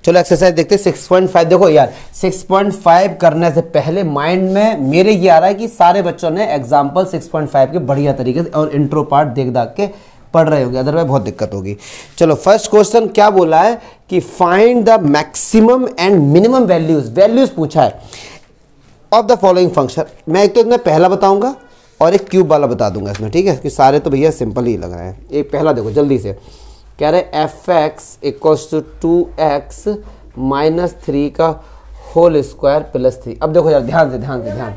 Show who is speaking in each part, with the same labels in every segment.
Speaker 1: चलो एक्सरसाइज देखते हैं 6.5। देखो यार 6.5 करने से पहले माइंड में मेरे ये आ रहा है कि सारे बच्चों ने एग्जाम्पल 6.5 के बढ़िया तरीके से और इंट्रो पार्ट देख दाख के पढ़ रहे होंगे, अदरवाइज बहुत दिक्कत होगी। चलो फर्स्ट क्वेश्चन क्या बोला है कि find the maximum and minimum values पूछा है ऑफ द फॉलोइंग फंक्शन। मैं एक तो इसमें पहला बताऊंगा और एक क्यूब वाला बता दूंगा इसमें, ठीक है, कि सारे तो भैया सिंपल ही लग रहे हैं। एक पहला देखो जल्दी से, कह रहे f(x) = 2x - 3 का होल स्क्वायर प्लस 3। अब देखो यार ध्यान से -1,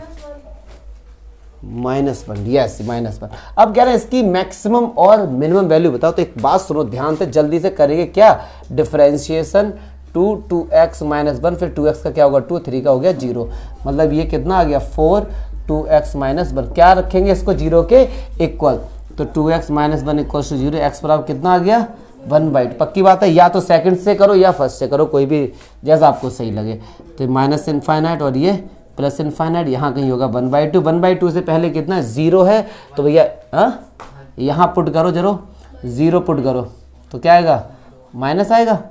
Speaker 1: यस -1। अब कह रहे हैं इसकी मैक्सिमम और मिनिमम वैल्यू बताओ। तो एक बात सुनो ध्यान से, जल्दी से करेंगे क्या, डिफरेंशिएशन 2x - 1, फिर 2x का क्या होगा 2, 3 का हो गया 0, मतलब ये कितना आ गया 4, 2x - 1 क्या रखेंगे इसको 0 के इक्वल, तो 2x - 1 = 0, x बराबर कितना आ गया 1/2। पक्की बात है, या तो सेकंड से करो या फर्स्ट से करो, कोई भी जैसा आपको सही लगे। तो -∞ और ये +∞, यहाँ कहीं होगा 1/2। 1/2 से पहले कितना 0 है, तो भैया यहाँ पुट करो, जरो 0 पुट करो तो क्या आएगा माइनस आएगा।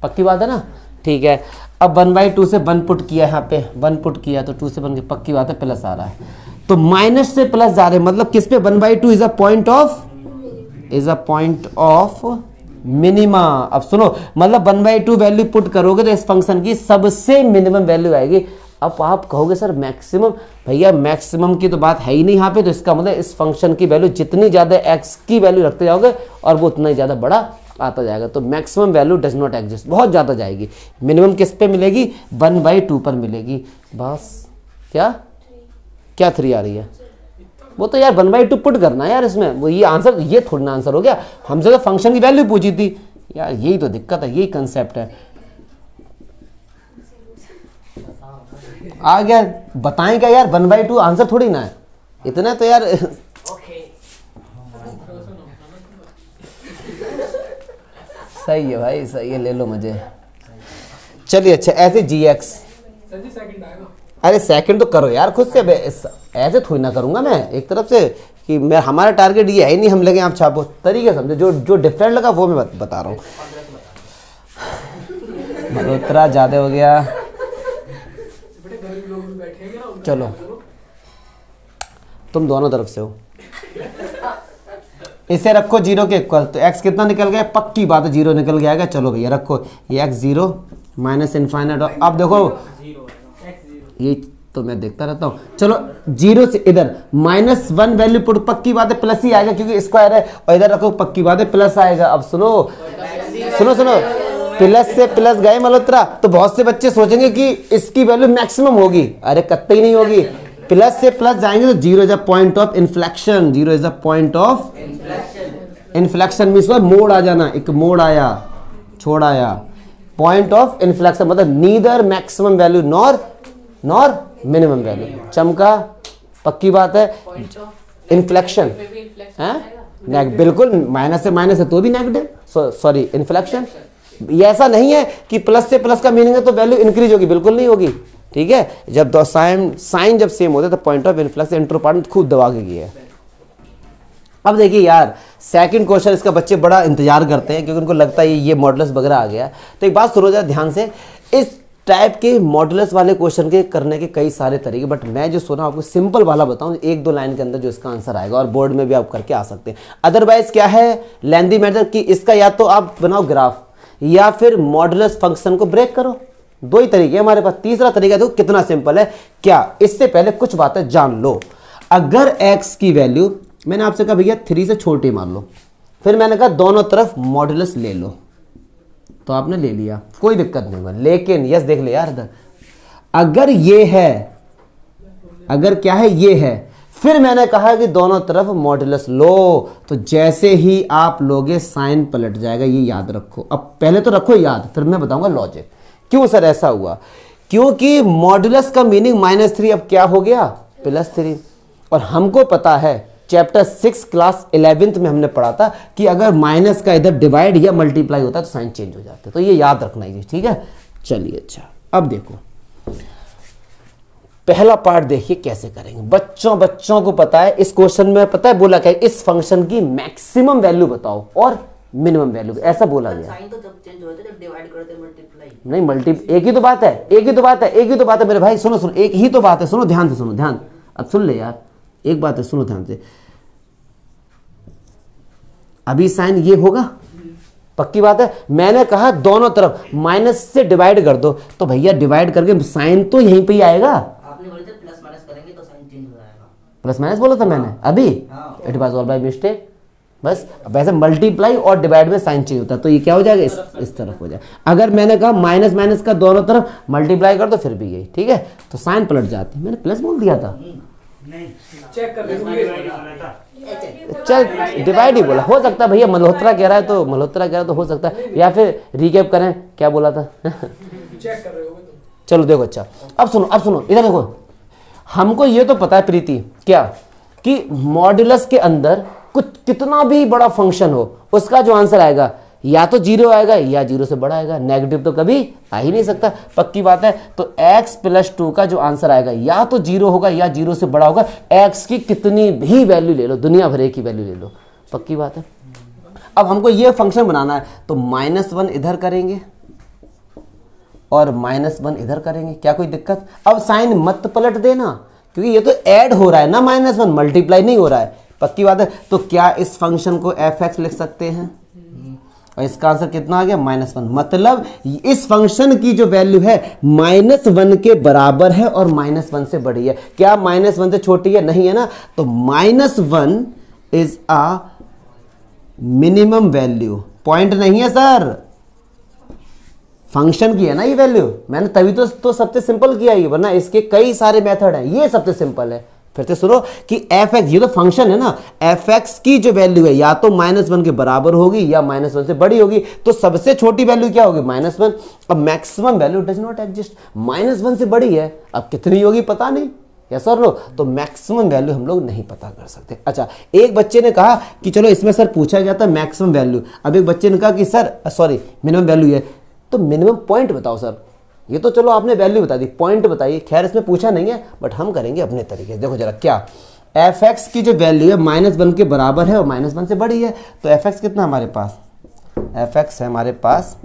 Speaker 1: पक्की बात है ना, ठीक है। अब 1/2 से 1 पुट किया, यहाँ पे 1 पुट किया तो 2 से 1 की पक्की बात है प्लस आ रहा है, तो माइनस से प्लस जा रहे हैं, मतलब किस पे 1/2 is a point of minima. अब सुनो, मतलब 1/2 वैल्यू पुट करोगे तो इस फंक्शन की सबसे मिनिमम वैल्यू आएगी। अब आप कहोगे सर मैक्सिमम, भैया मैक्सिमम की तो बात है ही नहीं यहाँ पे, तो इसका मतलब इस फंक्शन की वैल्यू जितनी ज्यादा x की वैल्यू रखते जाओगे और वो उतना ही ज्यादा बड़ा आता जाएगा, तो maximum value does not exist, बहुत ज्यादा जाएगी। मिनिमम किस पे मिलेगी 1/2 पर मिलेगी बस। क्या 3 आ रही है, वो तो यार 1/2 पुट करना है यार इसमें, वो ये आंसर, ये थोड़ा ना आंसर हो गया, हमसे तो फंक्शन की वैल्यू पूछी थी यार, यही तो दिक्कत है, यही कंसेप्ट है। आ गया, बताएं क्या यार 1/2 आंसर थोड़ी ना है, इतना तो यार सही है भाई, सही है, ले लो मजे। चलिए अच्छा, ऐसे gx, अरे सेकंड तो करो यार खुद से, ऐसे थोड़ी ना करूंगा मैं एक तरफ से कि मैं, हमारा टारगेट ये है ही नहीं हम लगे आप छापो, तरीके समझे, जो डिफरेंट लगा वो मैं बता रहा हूँ। मल्होत्रा ज्यादा हो गया, चलो तुम दोनों तरफ से हो, इसे रखो 0 के इक्वल, तो x कितना निकल गया, पक्की बात है 0 निकल गया है। चलो भैया रखो ये x 0 -∞, और अब देखो ये तो मैं देखता रहता हूँ। चलो 0 से इधर -1 वैल्यू पुट, पक्की बात है प्लस ही आएगा क्योंकि स्क्वायर है, और इधर रखो पक्की बात है प्लस आएगा। अब सुनो प्लस से प्लस गए मल्होत्रा, तो बहुत से बच्चे सोचेंगे कि इसकी वैल्यू मैक्सिमम होगी, अरे कतई नहीं होगी, प्लस से प्लस जाएंगे तो 0 is a point of inflection, 0 is a point of inflection means मोड़ आ जाना, एक मोड़ आया छोड़ आया, पॉइंट ऑफ इन्फ्लेक्शन मतलब neither maximum value nor minimum value. चमका, पक्की बात है, इन्फ्लेक्शन है बिल्कुल, माइनस से माइनस है तो भी नेगेटिव, सॉरी इन्फ्लेक्शन। ये ऐसा नहीं है कि प्लस से प्लस का मीनिंग है तो वैल्यू इंक्रीज होगी, बिल्कुल नहीं होगी, ठीक है। जब दो साइन जब सेम होते तो point of influx intro part खूब दबा के किया है। अब देखिए यार सेकंड क्वेश्चन, इसका बच्चे बड़ा इंतजार करते हैं क्योंकि उनको लगता है ये मॉडुलस वगैरह आ गया। तो एक बात सुनो जरा ध्यान से, इस टाइप के मॉडुलस वाले क्वेश्चन के करने के कई सारे तरीके, बट मैं जो सुना आपको सिंपल वाला बताऊं, 1-2 लाइन के अंदर जो इसका आंसर आएगा, और बोर्ड में भी आप करके आ सकते हैं। अदरवाइज क्या है लेंथी मेथड कि इसका या तो आप बनाओ ग्राफ या फिर मॉडुलस फंक्शन को ब्रेक करो, 2 ही तरीके हमारे पास। तीसरा तरीका देखो कितना सिंपल है। क्या, इससे पहले कुछ बातें जान लो। अगर x की वैल्यू मैंने आपसे कहा भैया 3 से छोटी मान लो, फिर मैंने कहा दोनों तरफ मॉडुलस ले लो, तो आपने ले लिया, कोई दिक्कत नहीं हुआ। लेकिन यस देख ले यार इधर, अगर ये है, अगर क्या है ये है, फिर मैंने कहा कि दोनों तरफ मॉडुलस लो, तो जैसे ही आप लोगे साइन पलट जाएगा, ये याद रखो। अब पहले तो रखो याद, फिर मैं बताऊंगा लॉजिक क्यों सर ऐसा हुआ। क्योंकि मॉडुलस का मीनिंग -3 अब क्या हो गया +3, और हमको पता है चैप्टर 6 क्लास 11th में हमने पढ़ा था कि अगर माइनस का इधर डिवाइड या मल्टीप्लाई होता है तो साइन चेंज हो जाते, तो ये याद रखना है, ठीक है। चलिए अच्छा, अब देखो पहला पार्ट देखिए कैसे करेंगे। बच्चों को पता है इस क्वेश्चन में, पता है बोला क्या, इस फंक्शन की मैक्सिमम वैल्यू बताओ और मिनिमम वैल्यू, ऐसा बोला गया।
Speaker 2: साइन तो जब चेंज होते जब डिवाइड करते मल्टीप्लाई
Speaker 1: नहीं मल्टी, एक ही तो बात है, एक ही तो बात है, एक ही तो बात है मेरे भाई, सुनो सुनो, एक ही तो बात है, सुनो ध्यान से, सुनो ध्यान, अब सुन ले यार, एक बात है, सुनो ध्यान से। अभी साइन ये होगा, पक्की बात है। मैंने कहा दोनों तरफ माइनस से डिवाइड कर दो, तो भैया डिवाइड करके साइन तो यहीं पे ही आएगा।
Speaker 2: आपने बोले थे प्लस माइनस करेंगे तो साइन चेंज हो जाएगा,
Speaker 1: प्लस माइनस बोला था मैंने अभी, it was all by mistake. बस वैसे मल्टीप्लाई और डिवाइड में साइन चेंज होता है, तो ये क्या हो जाएगा, इस तरफ हो जाएगा। अगर मैंने कहा माइनस माइनस का दोनों तरफ मल्टीप्लाई कर दो फिर भी यही, ठीक है, तो साइन पलट जाती है। मैंने प्लस बोल दिया था,
Speaker 3: चेक कर
Speaker 1: चल डिवाइड ही बोला, हो सकता है भैया मल्होत्रा कह रहा है तो मल्होत्रा कह रहा है तो हो सकता है, या फिर रिकैप करें क्या बोला था।
Speaker 3: चेक कर रहे हो
Speaker 1: चलो देखो, अच्छा अब सुनो इधर देखो, हमको ये तो पता है प्रीति क्या कि मॉड्यूलस के अंदर कुछ कितना भी बड़ा फंक्शन हो उसका जो आंसर आएगा या तो जीरो आएगा या जीरो से बड़ा आएगा, नेगेटिव तो कभी आ ही नहीं सकता, पक्की बात है। तो x + 2 का जो आंसर आएगा या तो जीरो होगा या जीरो से बड़ा होगा, x की कितनी भी वैल्यू ले लो, दुनिया भर की वैल्यू ले लो, पक्की बात है। अब हमको ये फंक्शन बनाना है, तो -1 इधर करेंगे और -1 इधर करेंगे, क्या कोई दिक्कत। अब साइन मत पलट देना क्योंकि ये तो ऐड हो रहा है ना, -1 मल्टीप्लाई नहीं हो रहा है, पक्की बात है। तो क्या इस फंक्शन को f(x) लिख सकते हैं, और इसका आंसर कितना आ गया, -1। मतलब इस फंक्शन की जो वैल्यू है -1 के बराबर है और -1 से बड़ी है। क्या -1 से छोटी है, नहीं है ना, तो -1 is a minimum value. Point नहीं है सर, फंक्शन की है ना ये वैल्यू, मैंने तभी तो सबसे सिंपल किया ये, वरना इसके कई सारे मेथड हैं, ये सबसे सिंपल है। फिर से सुनो कि f(x) ये तो फंक्शन है ना, f(x) की जो वैल्यू है या तो -1 के बराबर होगी या -1 से बड़ी होगी, तो सबसे छोटी वैल्यू क्या होगी, -1। अब maximum value does not exist, -1 से बड़ी है, अब कितनी होगी पता नहीं, यस और नो, तो मैक्सिमम वैल्यू हम लोग नहीं पता कर सकते। अच्छा, एक बच्चे ने कहा कि चलो इसमें सर पूछा गया था मैक्सिमम वैल्यू, अब एक बच्चे ने कहा कि सर सॉरी मिनिमम वैल्यू है, तो मिनिमम पॉइंट बताओ सर। ये तो चलो आपने वैल्यू बता दी, पॉइंट बताइए, खैर इसमें पूछा नहीं है बट हम करेंगे अपने तरीके से। देखो जरा क्या f(x) की जो वैल्यू है -1 के बराबर है और -1 से बड़ी है, तो f(x) कितना हमारे पास, f(x) है हमारे पास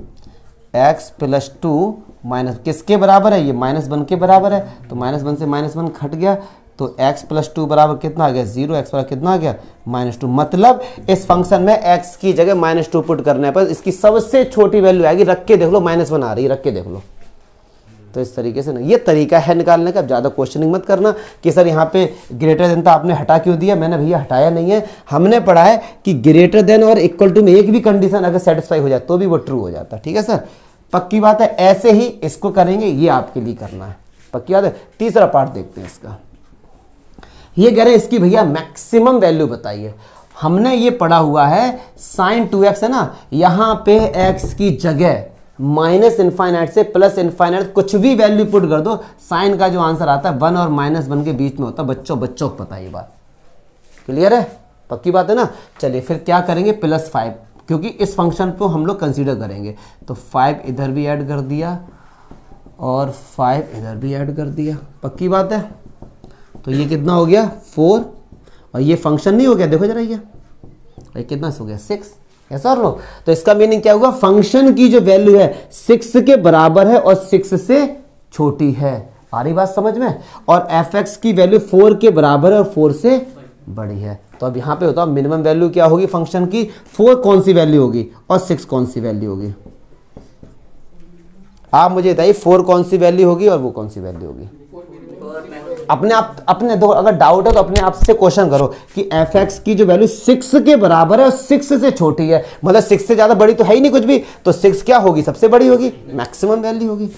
Speaker 1: x + 2 माइनस किसके बराबर है, ये -1 के बराबर है, तो -1 से -1 घट गया, तो x + 2 बराबर कितना आ गया, 0, x बराबर कितना आ गया, -2। मतलब इस फंक्शन में x की जगह -2 पुट करने पर इसकी सबसे छोटी वैल्यू आएगी, रख के देख लो, -1 आ रही है, रख के देख लो। तो इस तरीके से ना ये तरीका है निकालने का। अब ज़्यादा क्वेश्चनिंग मत करना कि सर यहाँ पे ग्रेटर देन था आपने हटा क्यों दिया, मैंने भैया हटाया नहीं है, हमने पढ़ा है कि ग्रेटर देन और इक्वल टू में एक भी कंडीशन अगर सेटिस्फाई हो जाए तो भी वो ट्रू हो जाता है, ठीक है सर, पक्की बात है। ऐसे ही इसको करेंगे, ये आपके लिए करना है, पक्की बात है। तीसरा पार्ट देखते हैं इसका, ये कह रहे हैं इसकी भैया मैक्सिमम वैल्यू बताइए। हमने ये पढ़ा हुआ है sin 2x है ना, यहाँ पे x की जगह -∞ से +∞ कुछ भी वैल्यू पुट कर दो, साइन का जो आंसर आता है 1 और -1 के बीच में होता है। बच्चों को पता है ये बात, क्लियर है, पक्की बात है ना। चलिए फिर क्या करेंगे, +5, क्योंकि इस फंक्शन को हम लोग कंसीडर करेंगे, तो 5 इधर भी ऐड कर दिया और 5 इधर भी ऐड कर दिया, पक्की बात है। तो ये कितना हो गया 4, और ये फंक्शन नहीं हो गया, देखो जरा ये कितना हो गया 6, ऐसा लो। तो इसका मीनिंग क्या होगा, फंक्शन की जो वैल्यू है 6 के बराबर है और 6 से छोटी है, आ रही बात समझ में। और f(x) की वैल्यू 4 के बराबर है और 4 से बड़ी है। तो अब यहाँ पे होता है मिनिमम वैल्यू क्या होगी फंक्शन की, 4 कौन सी वैल्यू होगी और 6 कौन सी वैल्यू होगी, आप मुझे बताइए 4 कौन सी वैल्यू होगी और वो कौन सी वैल्यू होगी। अपने दो, अगर डाउट है तो अपने आप से क्वेश्चन करो कि f(x) की जो वैल्यू 6 के बराबर है और 6 से छोटी है, मतलब 6 से ज्यादा बड़ी तो है ही नहीं कुछ भी, तो 6 क्या होगी, सबसे बड़ी होगी, मैक्सिमम वैल्यू होगी।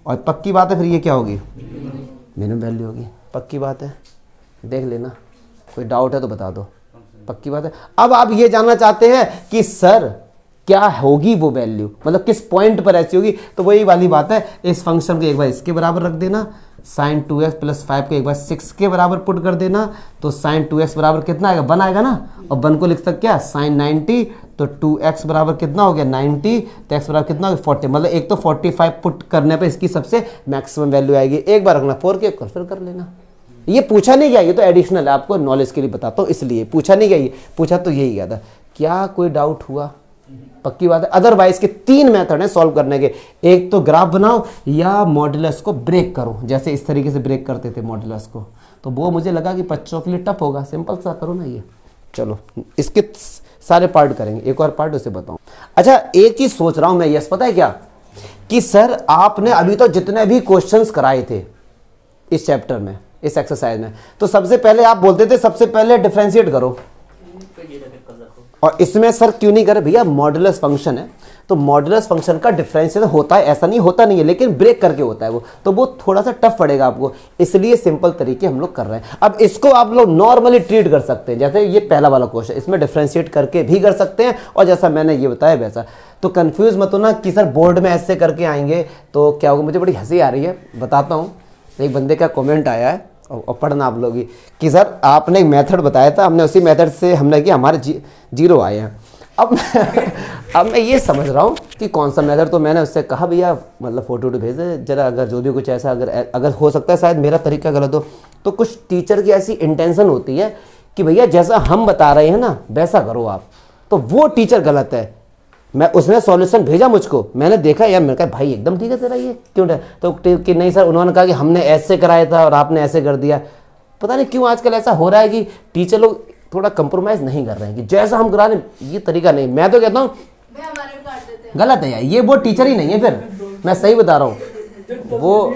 Speaker 1: और पक्की बात है फिर ये क्या होगी, मिनिमम वैल्यू होगी, पक्की बात है, देख लेना, कोई डाउट है तो बता दो, पक्की बात है। अब आप ये जानना चाहते हैं कि सर क्या होगी वो वैल्यू, मतलब किस पॉइंट पर ऐसी होगी, तो वही वाली बात है, इस फंक्शन को एक बार इसके बराबर रख देना, sin 2x + 5 को एक बार 6 के बराबर पुट कर देना, तो sin 2x बराबर कितना आएगा, 1 आएगा ना, और 1 को लिख सकते क्या, sin 90, तो 2x बराबर कितना हो गया 90, तो x बराबर कितना हो गया 40, मतलब एक तो 45 पुट करने पे इसकी सबसे मैक्सिमम वैल्यू आएगी। एक बार रखना 4 के फिर कर लेना, ये पूछा नहीं गया, ये तो एडिशनल है, आपको नॉलेज के लिए बताता हूँ, इसलिए पूछा नहीं गया, ये पूछा तो यही गया था। क्या कोई डाउट हुआ, पक्की बात है। अदरवाइज के 3 मेथड हैं सॉल्व करने के, एक तो ग्राफ बनाओ या मॉड्यूलस को ब्रेक करो, जैसे इस तरीके से ब्रेक करते थे मॉड्यूलस को, तो वो मुझे लगा कि बच्चों के लिए टफ होगा, सिंपल सा करो ना ये। चलो इसके सारे पार्ट करेंगे, एक और पार्ट उसे बताऊं। अच्छा एक चीज सोच रहा हूं मैं, यस पता है क्या, कि सर आपने अभी तो जितने भी क्वेश्चंस कराए थे इस चैप्टर में, इस एक्सरसाइज में, तो सबसे पहले आप बोलते थे सबसे पहले डिफरेंशिएट करो, और इसमें सर क्यों नहीं करे भैया, मॉड्यूलस फंक्शन है, तो मॉड्यूलस फंक्शन का डिफरेंशिएशन होता है, ऐसा नहीं होता नहीं है, लेकिन ब्रेक करके होता है वो, तो वो थोड़ा सा टफ पड़ेगा आपको, इसलिए सिंपल तरीके हम लोग कर रहे हैं। अब इसको आप लोग नॉर्मली ट्रीट कर सकते हैं, जैसे ये पहला वाला क्वेश्चन, इसमें डिफरेंशिएट करके भी कर सकते हैं, और जैसा मैंने ये बताया वैसा। तो कंफ्यूज मत होना कि सर बोर्ड में ऐसे करके आएंगे तो क्या होगा, मुझे बड़ी हंसी आ रही है, बताता हूँ। एक बंदे का कॉमेंट आया है, और पढ़ना आप लोग ही, कि सर आपने एक मेथड बताया था, हमने उसी मेथड से हमने किया, हमारे 0 आए हैं। अब मैं ये समझ रहा हूँ कि कौन सा मेथड, तो मैंने उससे कहा भैया मतलब फोटो भेज दे जरा, अगर जो भी कुछ ऐसा अगर हो सकता है शायद मेरा तरीका गलत हो, तो कुछ टीचर की ऐसी इंटेंशन होती है कि भैया जैसा हम बता रहे हैं ना वैसा करो आप, तो वो टीचर गलत है। मैं उसने सॉल्यूशन भेजा मुझको, मैंने देखा यार, मैंने कहा भाई एकदम ठीक है तेरा ये क्यों, तो कि नहीं सर उन्होंने कहा कि हमने ऐसे कराया था और आपने ऐसे कर दिया। पता नहीं क्यों आजकल ऐसा हो रहा है कि टीचर लोग थोड़ा कंप्रोमाइज नहीं कर रहे हैं, कि जैसा हम करा रहे ये तरीका नहीं। मैं तो कहता हूँ गलत है यार, ये वो टीचर ही नहीं है फिर, मैं सही बता रहा हूँ वो।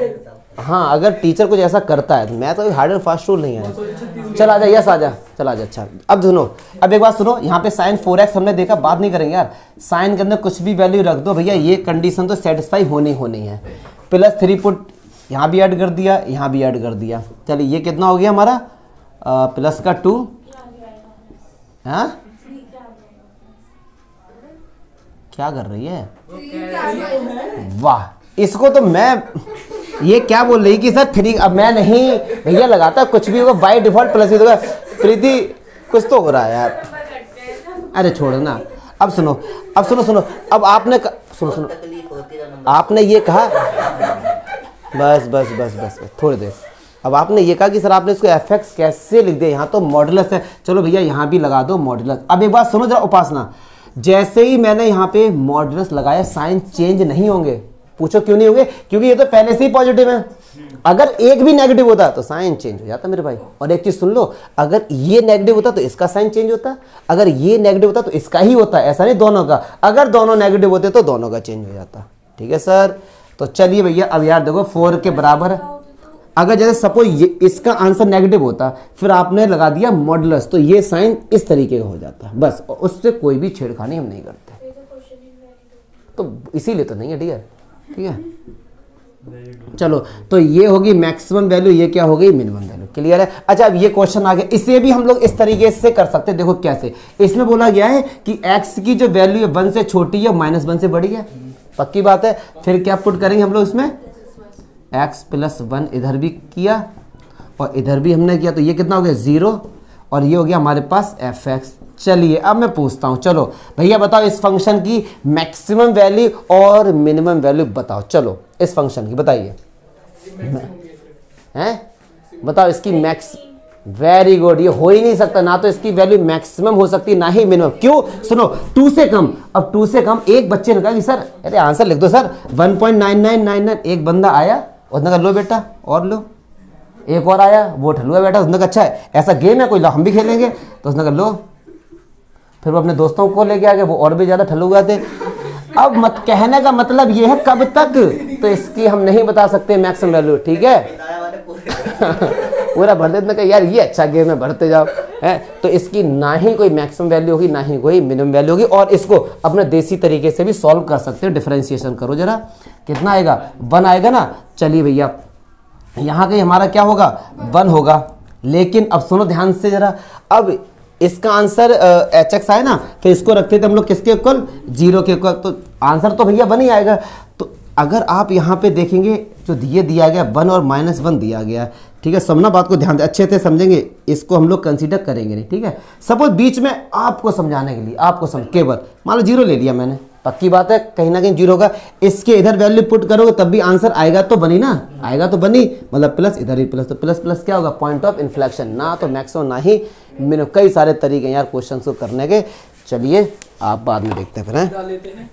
Speaker 1: हाँ अगर टीचर कुछ ऐसा करता है तो मैं तो हार्ड एंड फास्ट रूल नहीं है। चल आजा, यस आजा, चल आजा। अच्छा अब सुनो, अब एक बात सुनो, यहाँ पे साइन 4x हमने देखा, बात नहीं करेंगे यार, साइन के अंदर कुछ भी वैल्यू रख दो भैया, ये कंडीशन तो सेटिस्फाई होनी है। +3 पुट यहाँ भी ऐड कर दिया, यहाँ भी ऐड कर दिया, चलिए ये कितना हो गया हमारा, प्लस का 2, हाँ क्या कर रही है, वाह, इसको तो मैं ये क्या बोल रही कि सर 3, अब मैं नहीं भैया लगाता, कुछ भी होगा बाय डिफॉल्ट प्लस ही होगा। प्रीति कुछ तो हो रहा है यार, अरे छोड़ो ना। अब सुनो, अब आपने सुनो आपने ये कहा, बस थोड़ी देर, अब आपने ये कहा कि सर आपने इसको fx कैसे लिख दिया, यहाँ तो मॉडुलस है, चलो भैया यहाँ भी लगा दो मॉडुलस। अब एक बात सुनो जरा उपासना, जैसे ही मैंने यहाँ पे मॉडुलस लगाया साइन चेंज नहीं होंगे, पूछो क्यों नहीं होंगे, क्योंकि ये तो पहले से ही पॉजिटिव है, अगर एक भी नेगेटिव होता तो साइन चेंज हो जाता मेरे भाई। और एक चीज सुन लो, अगर ये नेगेटिव होता तो इसका साइन चेंज होता, अगर ये नेगेटिव होता तो इसका ही होता, ऐसा नहीं दोनों का, अगर दोनों नेगेटिव होते तो दोनों का चेंज हो जाता। ठीक है सर, तो चलिए भैया अब यार देखो 4 के बराबर है, अगर जैसे सपोज ये इसका आंसर नेगेटिव होता फिर आपने लगा दिया मॉडुलस, तो ये साइन इस तरीके का हो जाता बस, उससे कोई भी छेड़खानी हम नहीं करते, तो इसीलिए तो नहीं है डियर। ठीक है चलो, तो ये होगी मैक्सिमम वैल्यू, ये क्या हो गई मिनिमम वैल्यू, क्लियर है। अच्छा अब ये क्वेश्चन आ गया, इसे भी हम लोग इस तरीके से कर सकते हैं, देखो कैसे, इसमें बोला गया है कि x की जो वैल्यू है 1 से छोटी है, -1 से बड़ी है, पक्की बात है। फिर क्या पुट करेंगे हम लोग इसमें, x + 1 इधर भी किया और इधर भी हमने किया, तो ये कितना हो गया 0, और ये हो गया हमारे पास fx। चलिए अब मैं पूछता हूं, चलो भैया बताओ इस फंक्शन की मैक्सिमम वैल्यू और मिनिमम वैल्यू बताओ, चलो इस फंक्शन की बताइए, हैं बताओ इसकी मैक्स, वेरी गुड, ये हो ही नहीं सकता, ना तो इसकी वैल्यू मैक्सिमम हो सकती ना ही मिनिमम, क्यों, सुनो 2 से कम, अब 2 से कम, एक बच्चे ने कहा कि सर अरे आंसर लिख दो सर 1.9999, एक बंदा आया उसने कहा लो बेटा और लो, एक और आया वो ठलुआ बेटा, उसने कहा अच्छा है ऐसा गेम है कोई, लो हम भी खेलेंगे, तो उसने कहा लो, फिर वो अपने दोस्तों को लेके आ गए, वो और भी ज्यादा ठलुआ थे। अब मत कहने का मतलब ये है कब तक, तो इसकी हम नहीं बता सकते मैक्सिमम वैल्यू, ठीक है पूरा भर देते कहा यार ये अच्छा गेम है भरते जाओ, है तो इसकी ना ही कोई मैक्सिमम वैल्यू होगी ना ही कोई मिनिमम वैल्यू होगी, और इसको अपने देसी तरीके से भी सॉल्व कर सकते हो। डिफरेंशिएशन करो जरा, कितना आएगा 1 आएगा ना, चलिए भैया यहाँ का हमारा क्या होगा 1 होगा, लेकिन अब सुनो ध्यान से जरा, अब इसका आंसर hx आए ना, फिर इसको रखते थे हम लोग किसके इक्वल 0 के इक्वल, तो आंसर तो भैया 1 ही आएगा। तो अगर आप यहाँ पे देखेंगे जो दिया गया 1 और -1 दिया गया, ठीक है, समझना बात को ध्यान से, अच्छे से समझेंगे, इसको हम लोग कंसीडर करेंगे नहीं, ठीक है। सपोज बीच में आपको समझाने के लिए, आपको केवल मान लो 0 ले लिया मैंने, पक्की बात है कहीं ना कहीं 0 होगा, इसके इधर वैल्यू पुट करोगे तब भी आंसर आएगा तो बनी ना, आएगा तो बनी, मतलब प्लस इधर ही प्लस, तो प्लस प्लस क्या होगा पॉइंट ऑफ इन्फ्लेक्शन, ना तो मैक्सिमम ना ही मिनिमम, कई सारे तरीके हैं यार क्वेश्चन को करने के। चलिए आप बाद में देखते हैं फिर हैं।
Speaker 3: डाल लेते हैं।